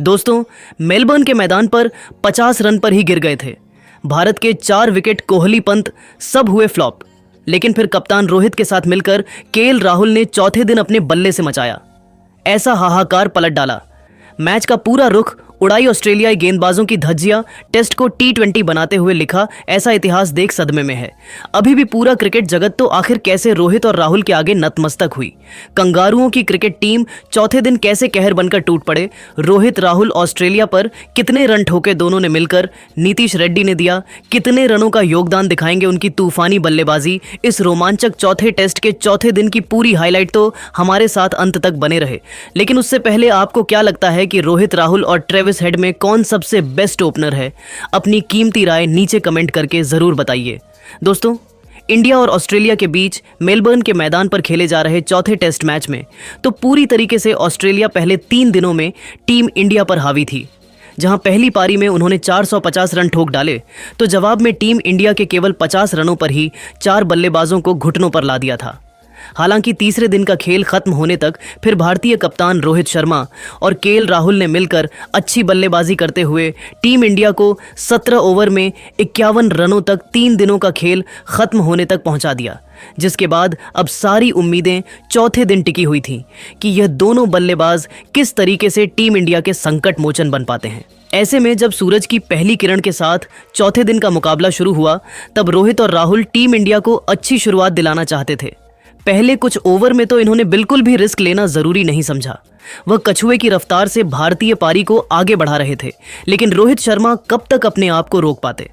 दोस्तों, मेलबर्न के मैदान पर 50 रन पर ही गिर गए थे। भारत के 4 विकेट, कोहली, पंत सब हुए फ्लॉप। लेकिन फिर कप्तान रोहित के साथ मिलकर केएल राहुल ने चौथे दिन अपने बल्ले से मचाया, ऐसा हाहाकार पलट डाला। मैच का पूरा रुख उड़ाई ऑस्ट्रेलियाई गेंदबाजों की धज्जियां, टेस्ट को T20 बनाते हुए लिखा ऐसा इतिहास देख सदमे में है। अभी भी पूरा क्रिकेट जगत तो आखिर कैसे रोहित और राहुल के आगे नतमस्तक हुई। कंगारुओं की क्रिकेट टीम चौथे दिन कैसे कहर बनकर टूट पड़े। रोहित राहुल ऑस्ट्रेलिया पर कितने रन ठोके दोनों ने मिलकर, नीतीश रेड्डी ने दिया कितने रनों का योगदान, दिखाएंगे उनकी तूफानी बल्लेबाजी। इस रोमांचक चौथे टेस्ट के चौथे दिन की पूरी हाईलाइट तो हमारे साथ अंत तक बने रहे। लेकिन उससे पहले आपको क्या लगता है कि रोहित राहुल और ट्रेविस हेड में कौन सबसे बेस्ट ओपनर है? अपनी कीमती राय नीचे कमेंट करके जरूर बताइए। दोस्तों, इंडिया और ऑस्ट्रेलिया के बीच मेलबर्न के मैदान पर खेले जा रहे चौथे टेस्ट मैच में तो पूरी तरीके से ऑस्ट्रेलिया पहले 3 दिनों में टीम इंडिया पर हावी थी। जहां पहली पारी में उन्होंने 450 रन ठोक डाले तो जवाब में टीम इंडिया के केवल 50 रनों पर ही 4 बल्लेबाजों को घुटनों पर ला दिया था। हालांकि तीसरे दिन का खेल खत्म होने तक फिर भारतीय कप्तान रोहित शर्मा और केएल राहुल ने मिलकर अच्छी बल्लेबाजी करते हुए टीम इंडिया को 17 ओवर में 51 रनों तक 3 दिनों का खेल खत्म होने तक पहुंचा दिया। जिसके बाद अब सारी उम्मीदें चौथे दिन टिकी हुई थीं कि यह दोनों बल्लेबाज किस तरीके से टीम इंडिया के संकट मोचन बन पाते हैं। ऐसे में जब सूरज की पहली किरण के साथ चौथे दिन का मुकाबला शुरू हुआ तब रोहित और राहुल टीम इंडिया को अच्छी शुरुआत दिलाना चाहते थे। पहले कुछ ओवर में तो इन्होंने बिल्कुल भी रिस्क लेना जरूरी नहीं समझा। वह कछुए की रफ्तार से भारतीय पारी को आगे बढ़ा रहे थे, लेकिन रोहित शर्मा कब तक अपने आप को रोक पाते।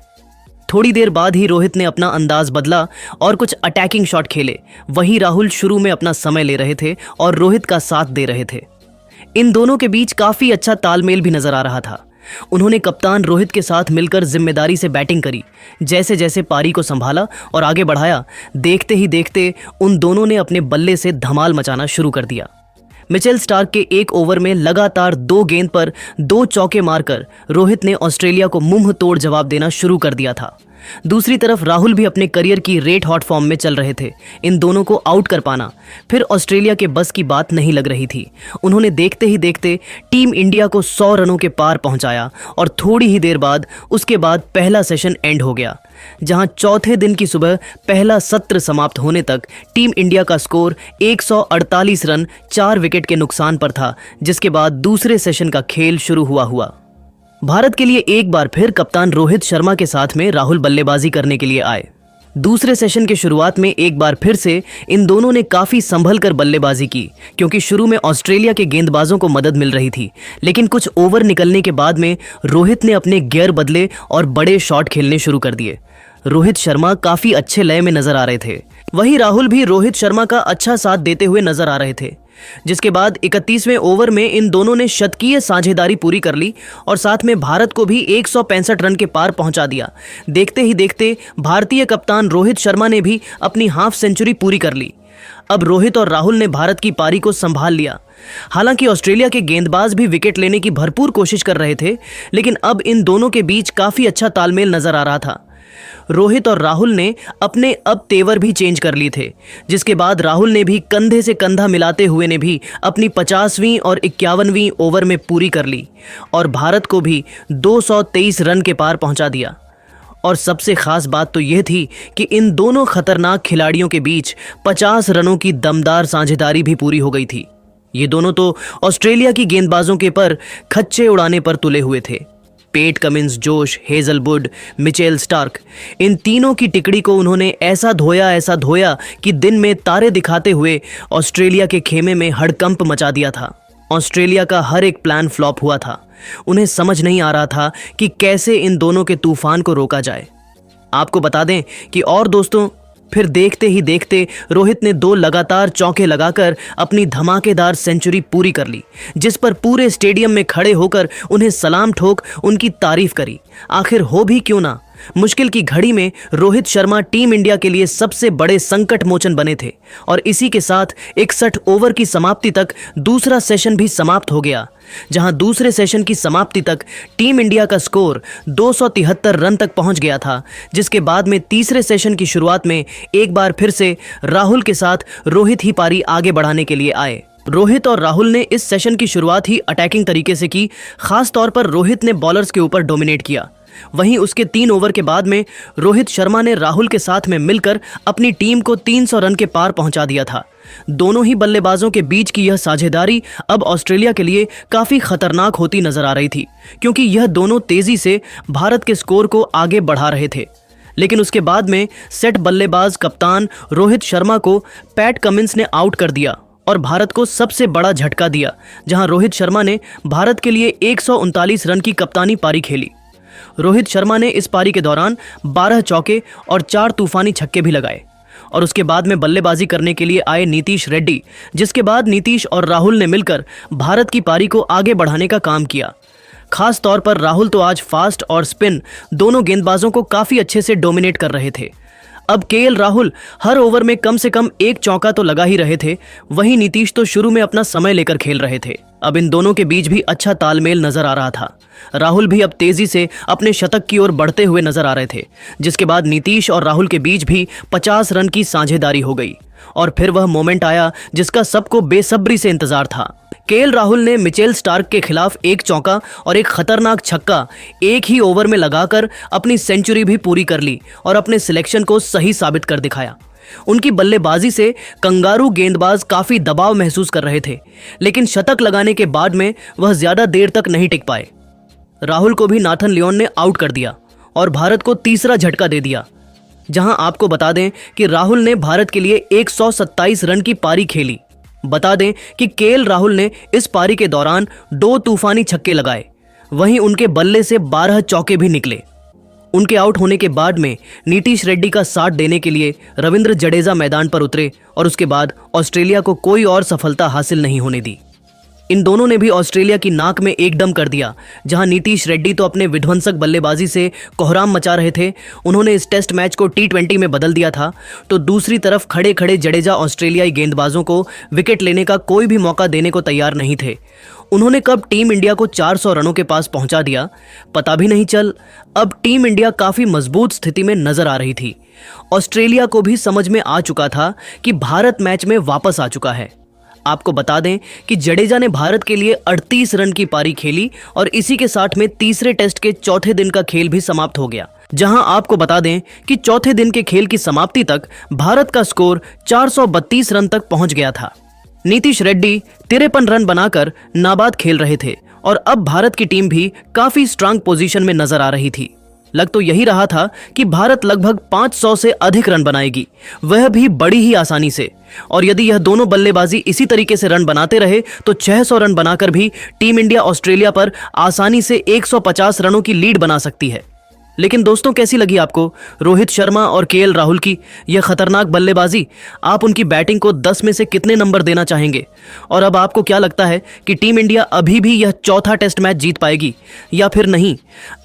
थोड़ी देर बाद ही रोहित ने अपना अंदाज बदला और कुछ अटैकिंग शॉट खेले। वहीं राहुल शुरू में अपना समय ले रहे थे और रोहित का साथ दे रहे थे। इन दोनों के बीच काफी अच्छा तालमेल भी नजर आ रहा था। उन्होंने कप्तान रोहित के साथ मिलकर जिम्मेदारी से बैटिंग करी। जैसे जैसे पारी को संभाला और आगे बढ़ाया, देखते ही देखते उन दोनों ने अपने बल्ले से धमाल मचाना शुरू कर दिया। मिचेल स्टार्क के एक ओवर में लगातार 2 गेंद पर 2 चौके मारकर रोहित ने ऑस्ट्रेलिया को मुंह तोड़ जवाब देना शुरू कर दिया था। दूसरी तरफ राहुल भी अपने करियर की रेड हॉट फॉर्म में चल रहे थे। इन दोनों को आउट कर पाना फिर ऑस्ट्रेलिया के बस की बात नहीं लग रही थी। उन्होंने देखते ही देखते टीम इंडिया को 100 रनों के पार पहुंचाया और थोड़ी ही देर बाद उसके बाद पहला सेशन एंड हो गया, जहां चौथे दिन की सुबह पहला सत्र समाप्त होने तक टीम इंडिया का स्कोर 148 रन 4 विकेट के नुकसान पर था। जिसके बाद दूसरे सेशन का खेल शुरू हुआ। भारत के लिए एक बार फिर कप्तान रोहित शर्मा के साथ में राहुल बल्लेबाजी करने के लिए आए। दूसरे सेशन के शुरुआत में एक बार फिर से इन दोनों ने काफी संभल कर बल्लेबाजी की, क्योंकि शुरू में ऑस्ट्रेलिया के गेंदबाजों को मदद मिल रही थी। लेकिन कुछ ओवर निकलने के बाद में रोहित ने अपने गियर बदले और बड़े शॉट खेलने शुरू कर दिए। रोहित शर्मा काफी अच्छे लय में नजर आ रहे थे। वहीं राहुल भी रोहित शर्मा का अच्छा साथ देते हुए नजर आ रहे थे। जिसके बाद 31वें ओवर में इन दोनों ने शतकीय साझेदारी पूरी कर ली और साथ में भारत को भी 165 रन के पार पहुंचा दिया। देखते ही देखते भारतीय कप्तान रोहित शर्मा ने भी अपनी हाफ सेंचुरी पूरी कर ली। अब रोहित और राहुल ने भारत की पारी को संभाल लिया। हालांकि ऑस्ट्रेलिया के गेंदबाज भी विकेट लेने की भरपूर कोशिश कर रहे थे, लेकिन अब इन दोनों के बीच काफी अच्छा तालमेल नजर आ रहा था। रोहित और राहुल ने अपने अब तेवर भी चेंज कर लिए थे। जिसके बाद राहुल ने भी कंधे से कंधा मिलाते हुए ने भी अपनी 50वीं और 51वीं ओवर में पूरी कर ली और भारत को भी 223 रन के पार पहुंचा दिया। और सबसे खास बात तो यह थी कि इन दोनों खतरनाक खिलाड़ियों के बीच 50 रनों की दमदार साझेदारी भी पूरी हो गई थी। ये दोनों तो ऑस्ट्रेलिया की गेंदबाजों के पर खच्चे उड़ाने पर तुले हुए थे। Pat Cummins, Josh Hazlewood, Mitchell Starc, इन तीनों की टिकड़ी को उन्होंने ऐसा धोया कि दिन में तारे दिखाते हुए ऑस्ट्रेलिया के खेमे में हड़कंप मचा दिया था। ऑस्ट्रेलिया का हर एक प्लान फ्लॉप हुआ था। उन्हें समझ नहीं आ रहा था कि कैसे इन दोनों के तूफान को रोका जाए। आपको बता दें कि और दोस्तों, फिर देखते ही देखते रोहित ने 2 लगातार चौके लगाकर अपनी धमाकेदार सेंचुरी पूरी कर ली, जिस पर पूरे स्टेडियम में खड़े होकर उन्हें सलाम ठोक उनकी तारीफ करी। आखिर हो भी क्यों ना, मुश्किल की घड़ी में रोहित शर्मा टीम इंडिया के लिए सबसे बड़े संकट मोचन बने थे। और इसी के साथ 61 ओवर की समाप्ति तक दूसरा सेशन भी समाप्त हो गया, जहां दूसरे सेशन की समाप्ति तक टीम इंडिया का स्कोर 273 रन तक पहुंच गया था। जिसके बाद में तीसरे सेशन की शुरुआत में एक बार फिर से राहुल के साथ रोहित ही पारी आगे बढ़ाने के लिए आए। रोहित और राहुल ने इस सेशन की शुरुआत ही अटैकिंग तरीके से की। खास तौर पर रोहित ने बॉलर्स के ऊपर डोमिनेट किया। वहीं उसके 3 ओवर के बाद में रोहित शर्मा ने राहुल के साथ में मिलकर अपनी टीम को 300 रन के पार पहुंचा दिया था। दोनों ही बल्लेबाजों के बीच की यह साझेदारी अब ऑस्ट्रेलिया के लिए काफी खतरनाक होती नजर आ रही थी, क्योंकि यह दोनों तेजी से भारत के स्कोर को आगे बढ़ा रहे थे। लेकिन उसके बाद में सेट बल्लेबाज कप्तान रोहित शर्मा को पैट कमिंस ने आउट कर दिया और भारत को सबसे बड़ा झटका दिया, जहां रोहित शर्मा ने भारत के लिए 139 रन की कप्तानी पारी खेली। रोहित शर्मा ने इस पारी के दौरान 12 चौके और 4 तूफानी छक्के भी लगाए और उसके बाद में बल्लेबाजी करने के लिए आए नीतीश रेड्डी, जिसके बाद नीतीश और राहुल ने मिलकर भारत की पारी को आगे बढ़ाने का काम किया। खास तौर पर राहुल तो आज फास्ट और स्पिन दोनों गेंदबाजों को काफी अच्छे से डोमिनेट कर रहे थे। अब केएल राहुल हर ओवर में कम से कम 1 चौका तो लगा ही रहे थे, वहीं नीतीश तो शुरू में अपना समय लेकर खेल रहे थे। अब इन दोनों के बीच भी अच्छा तालमेल नजर आ रहा था। राहुल भी अब तेजी से अपने शतक की ओर बढ़ते हुए नजर आ रहे थे, जिसके बाद नीतीश और राहुल के बीच भी 50 रन की साझेदारी हो गई और फिर वह मोमेंट आया जिसका सबको बेसब्री से इंतजार था। केएल राहुल ने मिचेल स्टार्क के खिलाफ 1 चौका और एक खतरनाक छक्का एक ही ओवर में लगाकर अपनी सेंचुरी भी पूरी कर ली और अपने सिलेक्शन को सही साबित कर दिखाया। उनकी बल्लेबाजी से कंगारू गेंदबाज काफी दबाव महसूस कर रहे थे, लेकिन शतक लगाने के बाद में वह ज्यादा देर तक नहीं टिक पाए। राहुल को भी नाथन लियोन ने आउट कर दिया और भारत को तीसरा झटका दे दिया। जहां आपको बता दें कि राहुल ने भारत के लिए 127 रन की पारी खेली। बता दें कि केएल राहुल ने इस पारी के दौरान 2 तूफानी छक्के लगाए, वहीं उनके बल्ले से 12 चौके भी निकले। उनके आउट होने के बाद में नीतीश रेड्डी का साथ देने के लिए रविंद्र जडेजा मैदान पर उतरे और उसके बाद ऑस्ट्रेलिया को कोई और सफलता हासिल नहीं होने दी। इन दोनों ने भी ऑस्ट्रेलिया की नाक में एकदम कर दिया। जहां नीतीश रेड्डी तो अपने विध्वंसक बल्लेबाजी से कोहराम मचा रहे थे, उन्होंने इस टेस्ट मैच को T20 में बदल दिया था, तो दूसरी तरफ खड़े खड़े जडेजा ऑस्ट्रेलियाई गेंदबाजों को विकेट लेने का कोई भी मौका देने को तैयार नहीं थे। उन्होंने कब टीम इंडिया को 400 रनों के पास पहुंचा दिया पता भी नहीं चल। अब टीम इंडिया काफी मजबूत स्थिति में नजर आ रही थी। ऑस्ट्रेलिया को भी समझ में आ चुका था कि भारत मैच में वापस आ चुका है। आपको बता दें कि जडेजा ने भारत के लिए 38 रन की पारी खेली और इसी के साथ में तीसरे टेस्ट के चौथे दिन का खेल भी समाप्त हो गया। जहां आपको बता दें कि चौथे दिन के खेल की समाप्ति तक भारत का स्कोर 432 रन तक पहुंच गया था। नीतीश रेड्डी 53 रन बनाकर नाबाद खेल रहे थे और अब भारत की टीम भी काफी स्ट्रांग पोजीशन में नजर आ रही थी। लग तो यही रहा था कि भारत लगभग 500 से अधिक रन बनाएगी, वह भी बड़ी ही आसानी से। और यदि यह दोनों बल्लेबाजी इसी तरीके से रन बनाते रहे तो 600 रन बनाकर भी टीम इंडिया ऑस्ट्रेलिया पर आसानी से 150 रनों की लीड बना सकती है। लेकिन दोस्तों, कैसी लगी आपको रोहित शर्मा और केएल राहुल की यह खतरनाक बल्लेबाजी? आप उनकी बैटिंग को 10 में से कितने नंबर देना चाहेंगे? और अब आपको क्या लगता है कि टीम इंडिया अभी भी यह चौथा टेस्ट मैच जीत पाएगी या फिर नहीं?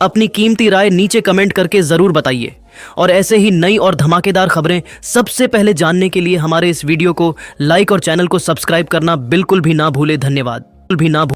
अपनी कीमती राय नीचे कमेंट करके ज़रूर बताइए। और ऐसे ही नई और धमाकेदार खबरें सबसे पहले जानने के लिए हमारे इस वीडियो को लाइक और चैनल को सब्सक्राइब करना बिल्कुल भी ना भूले। धन्यवाद। बिल्कुल भी ना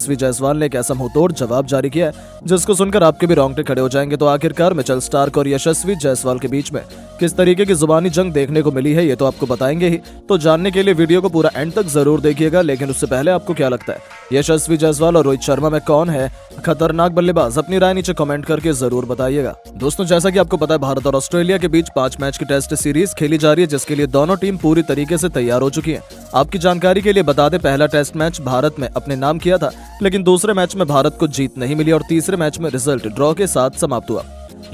यशस्वी जायसवाल ने एक ऐसा मुंहतोड़ जवाब जारी किया जिसको सुनकर आपके भी रोंगटे खड़े हो जाएंगे। तो आखिरकार मिचेल स्टार्क और यशस्वी जायसवाल के बीच में किस तरीके की जुबानी जंग देखने को मिली है, ये तो आपको बताएंगे ही। तो जानने के लिए वीडियो को पूरा एंड तक जरूर देखिएगा। लेकिन उससे पहले आपको क्या लगता है, यशस्वी जायसवाल और रोहित शर्मा में कौन है खतरनाक बल्लेबाज? अपनी राय नीचे कमेंट करके जरूर बताइएगा। दोस्तों, जैसा कि आपको पता है, भारत और ऑस्ट्रेलिया के बीच 5 मैच की टेस्ट सीरीज खेली जा रही है, जिसके लिए दोनों टीम पूरी तरीके से तैयार हो चुकी है। आपकी जानकारी के लिए बता दें, पहला टेस्ट मैच भारत में अपने नाम किया था, लेकिन दूसरे मैच में भारत को जीत नहीं मिली और तीसरे मैच में रिजल्ट ड्रॉ के साथ समाप्त हुआ।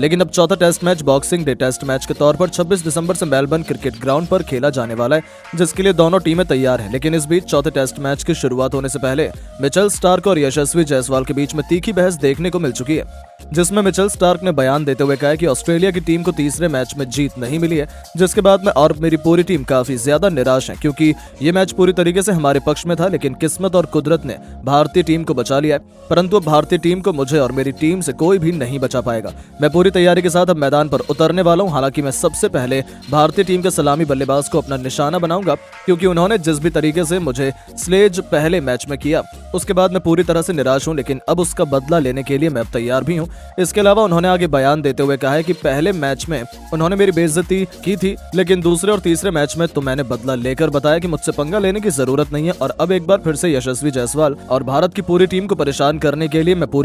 लेकिन अब चौथा test match Boxing Day test match के तौर पर 26 दिसंबर से मेलबर्न क्रिकेट ग्राउंड पर खेला जाने वाला है, जिसके लिए दोनों टीमें तैयार हैं। लेकिन इस बीच चौथे टेस्ट मैच की शुरुआत होने से पहले मिचेल स्टार्क और यशस्वी जायसवाल के बीच में तीखी बहस देखने को मिल चुकी है, जिसमें मिचेल स्टार्क ने बयान देते हुए कहा है कि ऑस्ट्रेलिया की टीम को तीसरे मैच में जीत नहीं मिली है, जिसके बाद में और मेरी पूरी टीम काफी ज्यादा निराश है, क्योंकि ये मैच पूरी तरीके से हमारे पक्ष में था, लेकिन किस्मत और कुदरत ने भारतीय टीम को बचा लिया है। परंतु अब भारतीय टीम को मुझे और मेरी टीम से कोई भी नहीं बचा पाएगा। मैं पूरी तैयारी के साथ अब मैदान पर उतरने वाला हूं। हालांकि मैं सबसे पहले भारतीय टीम के सलामी बल्लेबाज को अपना निशाना बनाऊंगा, क्योंकि उन्होंने जिस भी तरीके से मुझे स्लेज पहले मैच में किया, उसके बाद मैं पूरी तरह से निराश हूं। लेकिन अब उसका बदला लेने के लिए मैं अब तैयार भी हूं। हूँ। इसके अलावा उन्होंने आगे बयान देते हुए कहा है कि पहले मैच में उन्होंने मेरी बेइज्जती की थी, लेकिन दूसरे और तीसरे मैच में तो मैंने बदला लेकर बताया कि मुझसे पंगा लेने की जरूरत नहीं है और अब एक बार फिर से यशस्वी जायसवाल और भारत की पूरी टीम को परेशान करने के लिए मैं पूरी